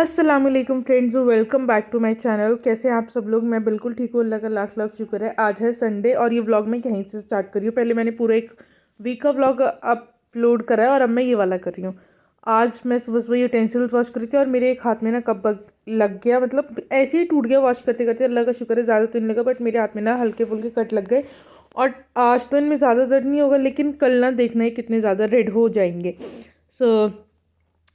अस्सलाम वालेकुम friends, welcome back to my channel. कैसे हैं आप सब लोग। मैं बिल्कुल ठीक हूँ, अल्लाह का लाख लाख शुक्र है। आज है संडे और ये व्लॉग मैं कहीं से स्टार्ट कर रही हूँ। पहले मैंने पूरा एक वीक का व्लॉग अपलोड करा है और अब मैं ये वाला कर रही हूँ। आज मैं सुबह सुबह यूटेंसिल्स वॉश करी थी और मेरे एक हाथ में ना कप लग गया, मतलब ऐसे ही टूट गया वॉश करते करते। अल्लाह का शुक्र है ज़्यादा तो नहीं लगा, बट मेरे हाथ में ना हल्के फुल्के कट लग गए। और आज तो इनमें ज़्यादा दर्द नहीं होगा, लेकिन कल ना देखना है कितने ज़्यादा रेड हो जाएंगे। सो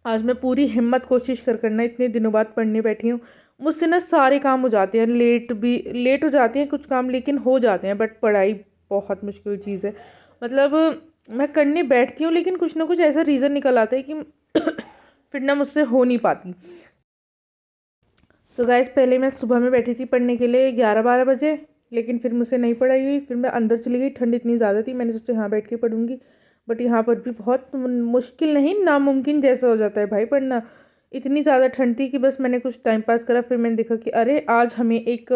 आज मैं पूरी हिम्मत कोशिश करना, इतने दिनों बाद पढ़ने बैठी हूँ। मुझसे ना सारे काम हो जाते हैं, लेट हो जाते हैं कुछ काम, लेकिन हो जाते हैं। बट पढ़ाई बहुत मुश्किल चीज़ है। मतलब मैं करने बैठती हूँ लेकिन कुछ ना कुछ ऐसा रीज़न निकल आता है कि फिर ना मुझसे हो नहीं पाती। सो गाइस, पहले मैं सुबह में बैठी थी पढ़ने के लिए 11-12 बजे, लेकिन फिर मुझसे नहीं पढ़ाई हुई। फिर मैं अंदर चली गई, ठंड इतनी ज़्यादा थी, मैंने सोचा यहाँ बैठ के पढ़ूंगी। बट यहाँ पर भी बहुत मुश्किल नहीं, नामुमकिन जैसा हो जाता है भाई पढ़ना। इतनी ज़्यादा ठंड थी कि बस मैंने कुछ टाइम पास करा। फिर मैंने देखा कि अरे आज हमें एक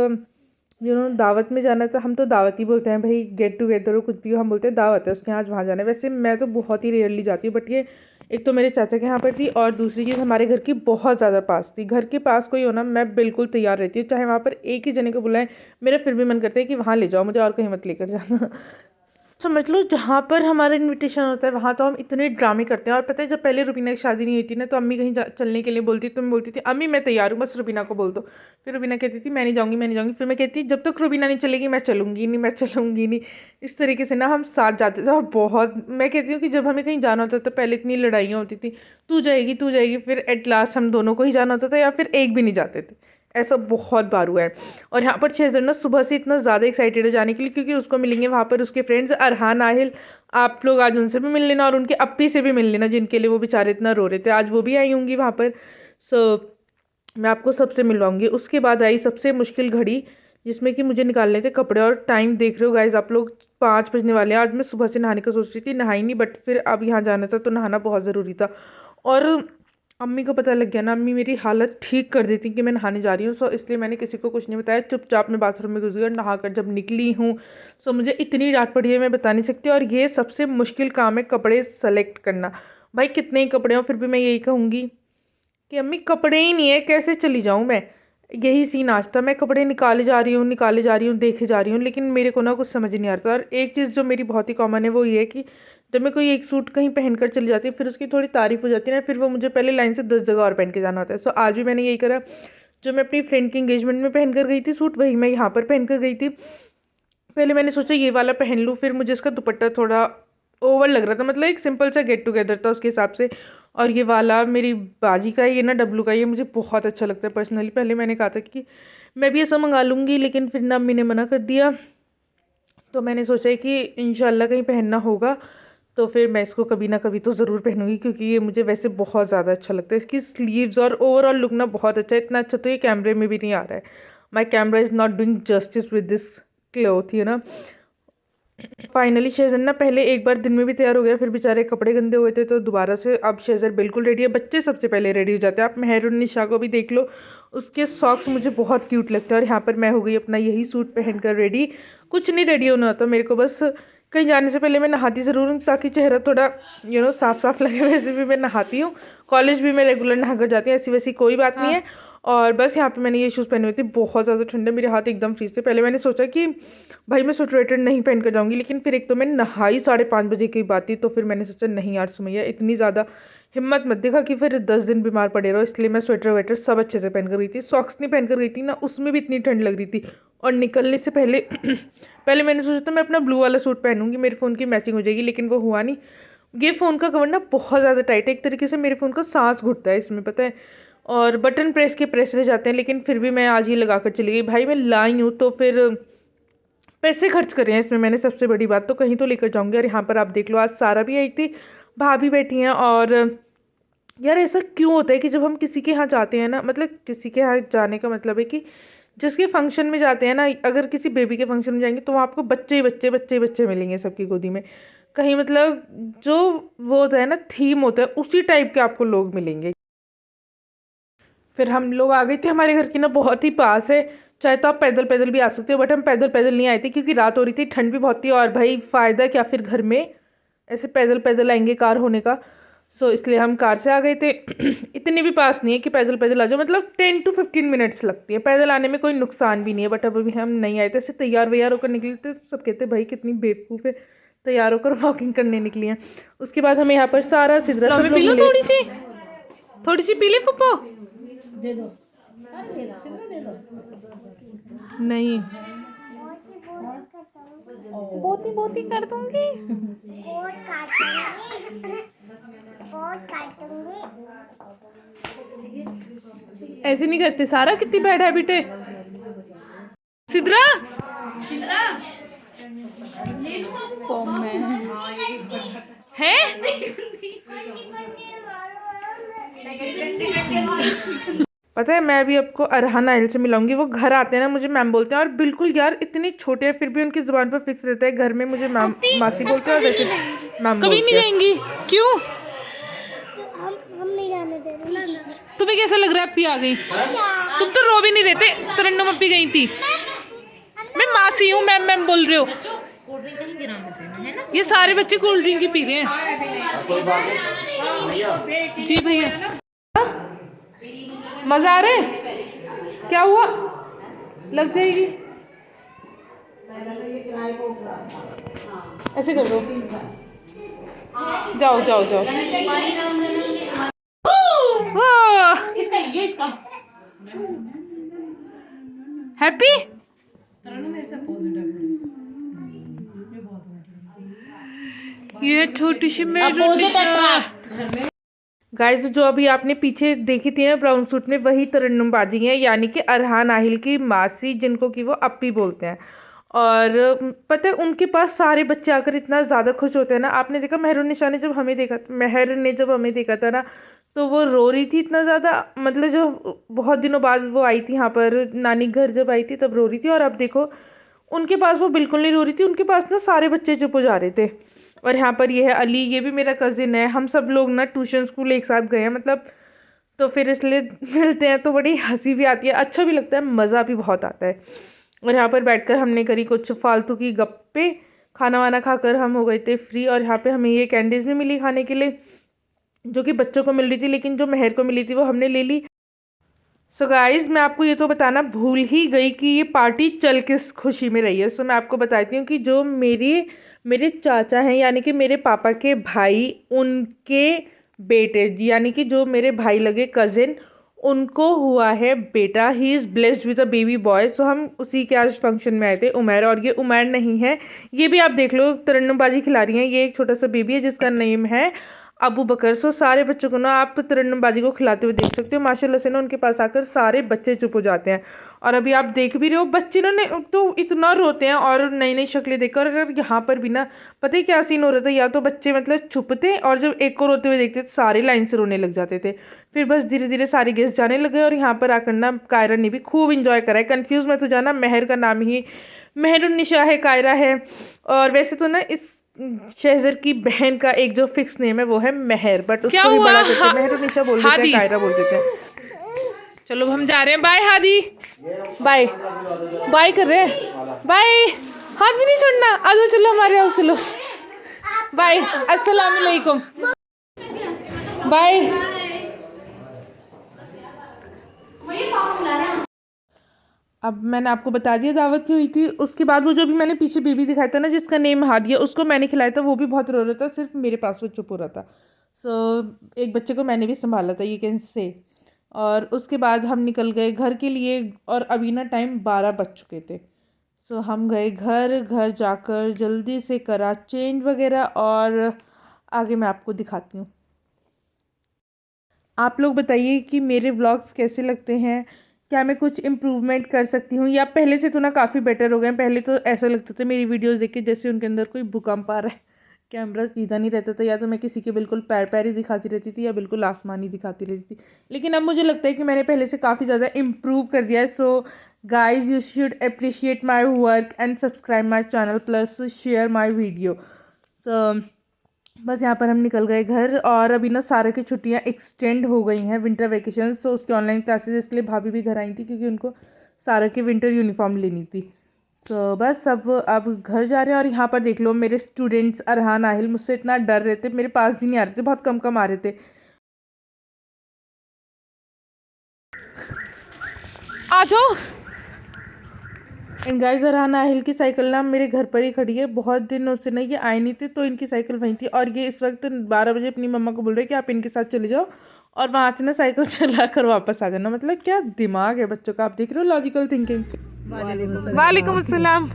दावत में जाना था। हम तो दावत ही बोलते हैं भाई, गेट टुगेदर हो कुछ भी हो, हम बोलते हैं दावत है उसके यहाँ, आज वहाँ जाना है। वैसे मैं तो बहुत ही रेयरली जाती हूँ, बट ये एक तो मेरे चाचा के यहाँ पर थी और दूसरी चीज़ हमारे घर की बहुत ज़्यादा पास थी। घर के पास कोई हो ना, मैं बिल्कुल तैयार रहती हूँ, चाहे वहाँ पर एक ही जने को बुलाएं। मेरा फिर भी मन करता है कि वहाँ ले जाओ मुझे और कहीं मत लेकर जाना। समझ लो जहाँ पर हमारा इनविटेशन होता है वहाँ तो हम इतने ड्रामे करते हैं। और पता है, जब पहले रुबीना की शादी नहीं हुई थी ना, तो अम्मी कहीं चलने के लिए बोलती तो मैं बोलती थी अम्मी मैं तैयार हूँ, बस रुबीना को बोल दो। फिर रुबीना कहती थी मैं नहीं जाऊँगी, मैं नहीं जाऊँगी। फिर मैं कहती जब तक रुबीना नहीं चलेगी मैं चलूँगी नहीं, मैं चलूँगी नहीं। इस तरीके से ना हम साथ जाते थे। और बहुत, मैं कहती हूँ कि जब हमें कहीं जाना होता था पहले इतनी लड़ाइयाँ होती थी, तू जाएगी तू जाएगी, फिर एट लास्ट हम दोनों को ही जाना होता था या फिर एक भी नहीं जाते थे। ऐसा बहुत बार हुआ है। और यहाँ पर शेजर ना सुबह से इतना ज़्यादा एक्साइटेड है जाने के लिए, क्योंकि उसको मिलेंगे वहाँ पर उसके फ्रेंड्स अरहान आहिल। आप लोग आज उनसे भी मिल लेना और उनके अप्पी से भी मिल लेना, जिनके लिए वो बेचारे इतना रो रहे थे। आज वो भी आई होंगी वहाँ पर। सो मैं आपको सबसे मिलवाऊंगी। उसके बाद आई सबसे मुश्किल घड़ी, जिसमें कि मुझे निकालने थे कपड़े। और टाइम देख रहे हो गाइज आप लोग, 5 बजने वाले हैं। आज मैं सुबह से नहाने का सोच रही थी, नहाई नहीं, बट फिर अब यहाँ जाना था तो नहाना बहुत ज़रूरी था। और अम्मी को पता लग गया ना, अम्मी मेरी हालत ठीक कर देती कि मैं नहाने जा रही हूँ। सो इसलिए मैंने किसी को कुछ नहीं बताया, चुपचाप मैं बाथरूम में घुस गई और नहा कर जब निकली हूँ, सो मुझे इतनी डांट पड़ी है मैं बता नहीं सकती। और ये सबसे मुश्किल काम है, कपड़े सेलेक्ट करना। भाई कितने ही कपड़े हों फिर भी मैं यही कहूँगी कि अम्मी कपड़े ही नहीं है, कैसे चली जाऊँ मैं। यही सीन आज था, मैं कपड़े निकाले जा रही हूँ निकाले जा रही हूँ देखे जा रही हूँ, लेकिन मेरे को ना कुछ समझ नहीं आता। और एक चीज़ जो मेरी बहुत ही कॉमन है वो ये है कि जब मैं कोई एक सूट कहीं पहन कर चली जाती है, फिर उसकी थोड़ी तारीफ हो जाती है ना, फिर वो मुझे पहले लाइन से 10 जगह और पहन के जाना होता है। सो आज भी मैंने यही करा। जो मैं अपनी फ्रेंड की एंगेजमेंट में पहन कर गई थी सूट, वही मैं यहाँ पर पहन कर गई थी। पहले मैंने सोचा ये वाला पहन लूँ, फिर मुझे इसका दुपट्टा थोड़ा ओवर लग रहा था, मतलब एक सिंपल सा गेट टुगेदर था उसके हिसाब से। और ये वाला मेरी बाजी का, ये ना डब्लू का, ये मुझे बहुत अच्छा लगता है पर्सनली। पहले मैंने कहा था कि मैं भी ऐसा मंगा लूँगी, लेकिन फिर ना अम्मी ने मना कर दिया। तो मैंने सोचा है कि इंशाल्लाह कहीं पहनना होगा तो फिर मैं इसको कभी ना कभी तो ज़रूर पहनूंगी, क्योंकि ये मुझे वैसे बहुत ज़्यादा अच्छा लगता है। इसकी स्लीव्स और ओवरऑल लुक ना बहुत अच्छा है। इतना अच्छा तो ये कैमरे में भी नहीं आ रहा है। My camera is not doing justice with this cloth, you ना। फाइनली शेजर ना पहले एक बार दिन में भी तैयार हो गया, फिर बेचारे कपड़े गंदे हुए थे तो दोबारा से अब शेजर बिल्कुल रेडी है। बच्चे सबसे पहले रेडी हो जाते हैं, आप मेहरुन्निशा को भी देख लो, उसके सॉक्स मुझे बहुत क्यूट लगते हैं। और यहाँ पर मैं हो गई अपना यही सूट पहनकर रेडी। कुछ नहीं रेडी होना होता मेरे को, बस कहीं जाने से पहले मैं नहाती ज़रूर हूँ ताकि चेहरा थोड़ा साफ साफ लगे। वैसे भी मैं नहाती हूँ, कॉलेज भी मैं रेगुलर नहा कर जाती हूँ, ऐसी वैसी कोई बात नहीं है। और बस यहाँ पे मैंने ये शूज़ पहने हुए थे, बहुत ज़्यादा ठंडे, मेरे हाथ एकदम फ्रीज थे। पहले मैंने सोचा कि भाई मैं स्वेटर नहीं पहन कर जाऊँगी, लेकिन फिर एक तो मैं नहाई 5:30 बजे की बात थी, तो फिर मैंने सोचा नहीं यार सुमैया इतनी ज़्यादा हिम्मत मत दिखा कि फिर 10 दिन बीमार पड़े रहो। इसलिए मैं स्वेटर वेटर सब अच्छे से पहन कर गई थी। सॉक्स नहीं पहन कर गई थी ना, उसमें भी इतनी ठंड लग रही थी। और निकलने से पहले पहले मैंने सोचा था मैं अपना ब्लू वाला सूट पहनूंगी, मेरे फ़ोन की मैचिंग हो जाएगी, लेकिन वो हुआ नहीं। ये फ़ोन का कवर ना बहुत ज़्यादा टाइट है, एक तरीके से मेरे फ़ोन का सांस घुटता है इसमें, पता है। और बटन प्रेस के प्रेस रह जाते हैं, लेकिन फिर भी मैं आज ये लगा कर चली गई। भाई मैं लाई हूँ तो फिर पैसे खर्च कर रहे हैं इसमें मैंने, सबसे बड़ी बात तो कहीं तो लेकर जाऊँगी। और यहाँ पर आप देख लो, आज सारा भी आई थी, भाभी बैठी हैं। और यार ऐसा क्यों होता है कि जब हम किसी के यहाँ जाते हैं ना, मतलब किसी के यहाँ जाने का मतलब है कि जिसके फंक्शन में जाते हैं ना, अगर किसी बेबी के फंक्शन में जाएंगे तो वहाँ आपको बच्चे ही बच्चे बच्चे ही बच्चे मिलेंगे सबकी गोदी में। कहीं मतलब जो वो होता है ना, थीम होता है, उसी टाइप के आपको लोग मिलेंगे। फिर हम लोग आ गए थे, हमारे घर की ना बहुत ही पास है, चाहे तो आप पैदल पैदल भी आ सकते हो, बट हम पैदल पैदल नहीं आए थे क्योंकि रात हो रही थी, ठंड भी बहुत थी। और भाई फ़ायदा क्या फिर घर में ऐसे पैदल पैदल आएंगे कार होने का। सो इसलिए हम कार से आ गए थे। इतने भी पास नहीं है कि पैदल पैदल आ जाओ, मतलब 10 to 15 मिनट्स लगती है। पैदल आने में कोई नुकसान भी नहीं है। बट अब अभी हम नहीं आए थे, ऐसे तैयार वैयार होकर निकले थे तो सब कहते भाई कितनी बेवकूफ़ है, तैयार होकर वॉकिंग करने निकली हैं। उसके बाद हमें यहाँ पर सारा सिदरा सब लोग मिले। थोड़ी सी पी ले फुप्पो, दे दो, सिदरा दे दो। नहीं बहुत ही कर दूंगी। ऐसे नहीं करते सारा, कितनी बैड हैबिट है। सिदरा फॉर्म में है। पता है, मैं अभी आपको अरहान नाइल से मिलाऊंगी। वो घर आते हैं ना, मुझे मैम बोलते हैं, और बिल्कुल यार इतने छोटे हैं फिर भी उनकी जुबान पर फिक्स रहता है। घर में मुझे मैम मासी बोलते हैं और वैसे मैम कभी नहीं जाएंगी। क्यों? हम नहीं जाने दे रहे। तुम्हें कैसा लग रहा है अप्पी आ गई? तुम तो रो भी नहीं रहते। तरन्नुम अप्पी गई थी। मैं मासी हूँ, मैम बोल रहे हो। ये सारे बच्चे कोल्ड ड्रिंक ही पी रहे हैं। जी भैया, मजा आ रहा है? क्या हुआ? लग जाएगी, ऐसे कर दो। जाओ जाओ जाओ। हैप्पी। ये छोटी सी मेरी गाइस, जो अभी आपने पीछे देखी थी ना ब्राउन सूट में, वही तरन्नुम बाजी है, यानी कि अरहान नाहिल की मासी, जिनको कि वो अप्पी बोलते हैं। और पता है उनके पास सारे बच्चे आकर इतना ज़्यादा खुश होते हैं ना। आपने देखा महर ने जब हमें देखा, महर ने जब हमें देखा था ना, तो वो रो रही थी इतना ज़्यादा। मतलब जो बहुत दिनों बाद वो आई थी यहाँ पर, नानी घर जब आई थी तब रो रही थी। और अब देखो उनके पास वो बिल्कुल नहीं रो रही थी। उनके पास ना सारे बच्चे चुप हो जा रहे थे। और यहाँ पर ये है अली, ये भी मेरा कज़िन है। हम सब लोग ना ट्यूशन स्कूल एक साथ गए हैं, मतलब तो फिर इसलिए मिलते हैं तो बड़ी हंसी भी आती है, अच्छा भी लगता है, मज़ा भी बहुत आता है। और यहाँ पर बैठकर हमने करी कुछ फालतू की गप्पे। खाना वाना खाकर हम हो गए थे फ्री। और यहाँ पे हमें ये कैंडीज़ भी मिली खाने के लिए, जो कि बच्चों को मिल रही थी, लेकिन जो महर को मिली थी वो हमने ले ली। सो गाइज़, मैं आपको ये तो बताना भूल ही गई कि ये पार्टी चल किस खुशी में रही है। सो मैं आपको बताती हूँ कि जो मेरे चाचा हैं, यानी कि मेरे पापा के भाई, उनके बेटे, यानी कि जो मेरे भाई लगे कज़िन, उनको हुआ है बेटा। He is blessed with a baby boy. So हम उसी के आज फंक्शन में आए थे। उमैर, और ये उमैर नहीं है, ये भी आप देख लो तरन्नुमबाजी खिला रही हैं। ये एक छोटा सा बेबी है जिसका नेम है अबू बकर। सो सारे बच्चों को ना आप तरन्नुमबाजी को खिलाते हुए देख सकते हो। माशाल्लाह से ना उनके पास आकर सारे बच्चे चुप हो जाते हैं। और अभी आप देख भी रहे हो बच्चे ना तो इतना रोते हैं, और नई नई शक्लें देखकर। और यहाँ पर भी ना पता है क्या सीन हो रहा था, या तो बच्चे मतलब छुपते और जब एक को रोते हुए देखते तो सारे लाइन से रोने लग जाते थे। फिर बस धीरे धीरे सारे गेस्ट जाने लगे। और यहाँ पर आकर ना कायरा ने भी खूब इंजॉय करा है। कन्फ्यूज़ मत हो जाना, महर का नाम ही महरुन्निशा है, कायरा है। और वैसे तो ना इस शहज़र की बहन का एक जो फिक्स नेम है वो है महर, बट उसको भी बड़ा करके महरुन्निशा बोल देते हैं, कायरा बोल देते हैं। चलो हम जा रहे हैं। बाय हादी, बाय बाय कर रहे हैं, बाय। हाथ भी नहीं छोड़ना, आ जाओ, चलो हमारे हाउस चलो। बाय, अस्सलाम वालेकुम, बाय। अब मैंने आपको बता दिया दावत की हुई थी। उसके बाद वो जो भी मैंने पीछे बेबी दिखाया था ना, जिसका नेम हादिया, उसको मैंने खिलाया था। वो भी बहुत रो रहा था, सिर्फ मेरे पास वो चुप हो रहा था। सो एक बच्चे को मैंने भी संभाला था, ये कैन से। और उसके बाद हम निकल गए घर के लिए। और अभी ना टाइम 12 बज चुके थे। सो हम गए घर जाकर जल्दी से करा चेंज वगैरह, और आगे मैं आपको दिखाती हूँ। आप लोग बताइए कि मेरे व्लॉग्स कैसे लगते हैं, क्या मैं कुछ इम्प्रूवमेंट कर सकती हूँ, या पहले से तो ना काफ़ी बेटर हो गए हैं। पहले तो ऐसा लगता था मेरी वीडियोस देख के जैसे उनके अंदर कोई भूकंप आ रहा है, कैमरा सीधा नहीं रहता था, या तो मैं किसी के बिल्कुल पैर पैर ही दिखाती रहती थी, या बिल्कुल आसमान ही दिखाती रहती थी। लेकिन अब मुझे लगता है कि मैंने पहले से काफ़ी ज़्यादा इम्प्रूव कर दिया है। So guys, you should appreciate my work and subscribe my channel plus share my video. So बस यहाँ पर हम निकल गए घर। और अभी ना सारे की छुट्टियाँ एक्सटेंड हो गई हैं, विंटर वेकेशन। सो उसकी ऑनलाइन क्लासेस, इसलिए भाभी भी घर आई थी क्योंकि उनको सारा की विंटर यूनिफॉर्म लेनी थी। बस अब घर जा रहे हैं। और यहाँ पर देख लो मेरे स्टूडेंट्स अरहान आहिल मुझसे इतना डर रहे थे, मेरे पास भी नहीं आ रहे थे, बहुत कम कम आ रहे थे। आ जाओ। एंड गाइस अरहान आहिल की साइकिल ना मेरे घर पर ही खड़ी है, बहुत दिनों से ना ये आए नहीं थे, तो इनकी साइकिल वहीं थी। और ये इस वक्त 12 बजे अपनी मम्मा को बोल रहे हैं कि आप इनके साथ चले जाओ और वहाँ से ना साइकिल चला कर वापस आ जाना। मतलब क्या दिमाग है बच्चों का, आप देख रहे हो लॉजिकल थिंकिंग। वालेकुम अस्सलाम।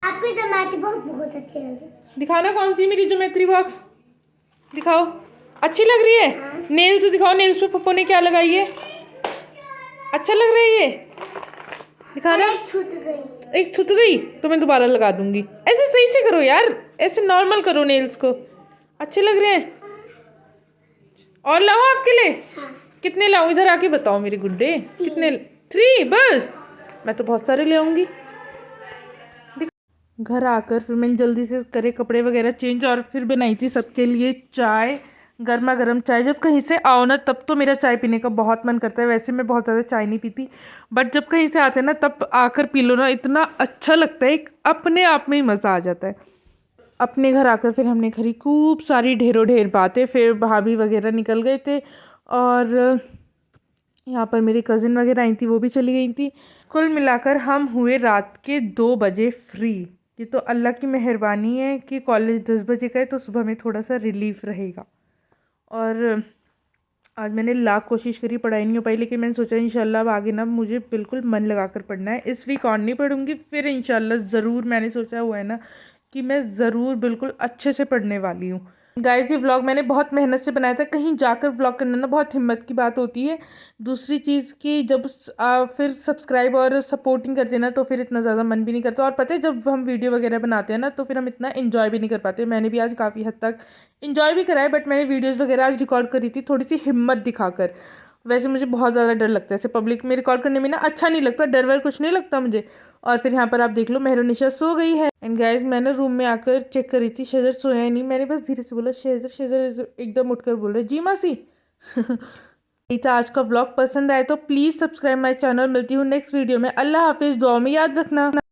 आपकी ज्योमेट्री बहुत बहुत अच्छी लगी। दिखाना कौन सी मेरी ज्योमेट्री बॉक्स, दिखाओ। अच्छी लग रही है? नेल्स दिखाओ, नेल्स पे पप्पो ने क्या लगाई है, अच्छा लग रहा है ये? दिखाना। छूट गई। एक छूट गई तो मैं दोबारा लगा दूंगी। ऐसे सही से करो यार, ऐसे नॉर्मल करो नेल्स को। अच्छे लग रहे हैं? और लाओ आपके लिए? कितने लाऊं, इधर आके बताओ मेरे गुड्डे। कितने? 3 बस? मैं तो बहुत सारे ले आऊंगी। घर आकर फिर मैंने जल्दी से करे कपड़े वगैरह चेंज और फिर बनाई थी सबके लिए चाय, गर्मा गर्म चाय। जब कहीं से आओ ना तब तो मेरा चाय पीने का बहुत मन करता है, वैसे मैं बहुत ज़्यादा चाय नहीं पीती, बट जब कहीं से आते हैं ना तब आकर पी लो ना, इतना अच्छा लगता है, अपने आप में ही मज़ा आ जाता है। अपने घर आकर फिर हमने करी खूब सारी ढेरों ढेर बातें, फिर भाभी वगैरह निकल गए थे और यहाँ पर मेरी कज़िन वगैरह आई थी, वो भी चली गई थी। कुल मिलाकर हम हुए रात के 2 बजे फ्री। ये तो अल्लाह की मेहरबानी है कि कॉलेज 10 बजे का है तो सुबह में थोड़ा सा रिलीफ रहेगा। और आज मैंने लाख कोशिश करी, पढ़ाई नहीं हो पाई, लेकिन मैंने सोचा इंशाल्लाह अब आगे ना मुझे बिल्कुल मन लगा कर पढ़ना है। इस वीक और नहीं पढ़ूंगी, फिर इंशाल्लाह ज़रूर मैंने सोचा हुआ है ना कि मैं ज़रूर बिल्कुल अच्छे से पढ़ने वाली हूँ। गाइस ये व्लॉग मैंने बहुत मेहनत से बनाया था, कहीं जाकर व्लॉग करना ना बहुत हिम्मत की बात होती है। दूसरी चीज़ कि जब फिर सब्सक्राइब और सपोर्टिंग करते हैं ना तो फिर इतना ज़्यादा मन भी नहीं करता। और पता है जब हम वीडियो वगैरह बनाते हैं ना तो फिर हम इतना इन्जॉय भी नहीं कर पाते। मैंने भी आज काफ़ी हद तक इन्जॉय भी करा है, बट मैंने वीडियोज़ वगैरह आज रिकॉर्ड करी थी थोड़ी सी हिम्मत दिखाकर। वैसे मुझे बहुत ज़्यादा डर लगता है ऐसे पब्लिक में रिकॉर्ड करने में ना, अच्छा नहीं लगता, डर वर कुछ नहीं लगता मुझे। और फिर यहाँ पर आप देख लो मेहरुनिशा सो गई है। एंड गाइज मैंने रूम में आकर चेक करी थी, शेजर सोया ही नहीं, मैंने बस धीरे से बोला शेजर, शेजर एकदम उठकर बोल रहे जी मासी। यही था आज का व्लॉग, पसंद आए तो प्लीज़ सब्सक्राइब माई चैनल। मिलती हूँ नेक्स्ट वीडियो में, अल्लाह हाफिज़, दुआ में याद रखना।